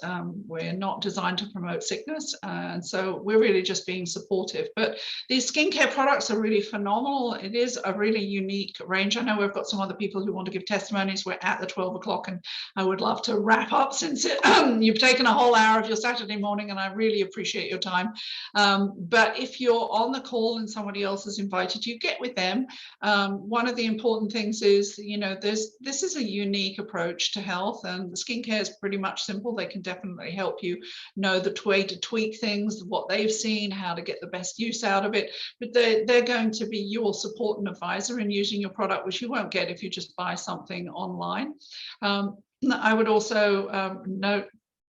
We're not designed to promote sickness. And so we're really just being supportive. But these skincare products are really phenomenal. It is a really unique range. I know we've got some other people who want to give testimonies. We're at the 12 o'clock, and I would love to wrap up, since you've taken a whole hour of your Saturday morning, and I really appreciate your time. But if you're on the call and somebody else has invited you, get with them. One of the important things is, this is a unique approach to health, and the skincare is pretty much simple. They can definitely help you know the way to tweak things things, what they've seen, how to get the best use out of it. But they're going to be your support and advisor in using your product, which you won't get if you just buy something online. I would also note,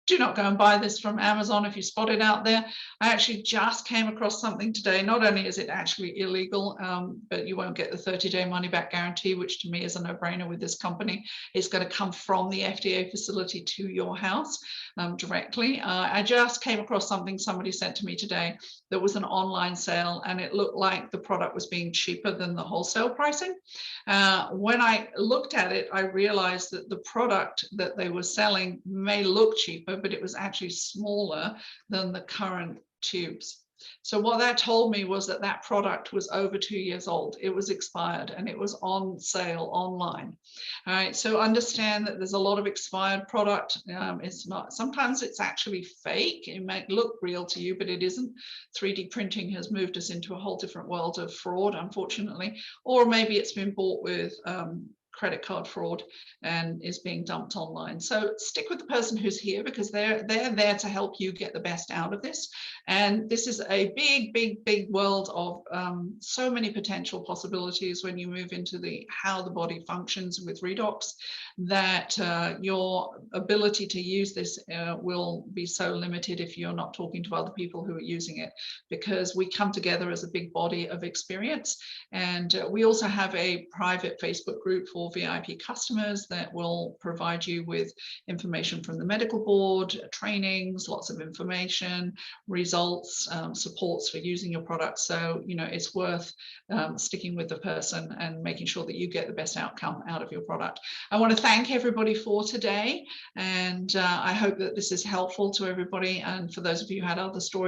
do not go and buy this from Amazon if you spot it out there. I actually just came across something today. Not only is it actually illegal, but you won't get the 30-day money-back guarantee, which to me is a no-brainer with this company. It's going to come from the FDA facility to your house directly. I just came across something somebody sent to me today that was an online sale, and it looked like the product was being cheaper than the wholesale pricing. When I looked at it, I realized that the product that they were selling may look cheaper, but it was actually smaller than the current tubes. So what that told me was that that product was over 2 years old. It was expired and it was on sale online. All right, so understand that there's a lot of expired product. It's not, sometimes it's actually fake. It might look real to you, but it isn't. 3D printing has moved us into a whole different world of fraud, unfortunately, or maybe it's been bought with credit card fraud and is being dumped online. So stick with the person who's here, because they're there to help you get the best out of this. And this is a big world of so many potential possibilities when you move into how the body functions with redox, that your ability to use this will be so limited if you're not talking to other people who are using it, because we come together as a big body of experience. And we also have a private Facebook group for VIP customers that will provide you with information from the medical board, trainings, lots of information, results, supports for using your product. So, you know, it's worth sticking with the person and making sure that you get the best outcome out of your product. I want to thank everybody for today, and I hope that this is helpful to everybody. And for those of you who had other stories,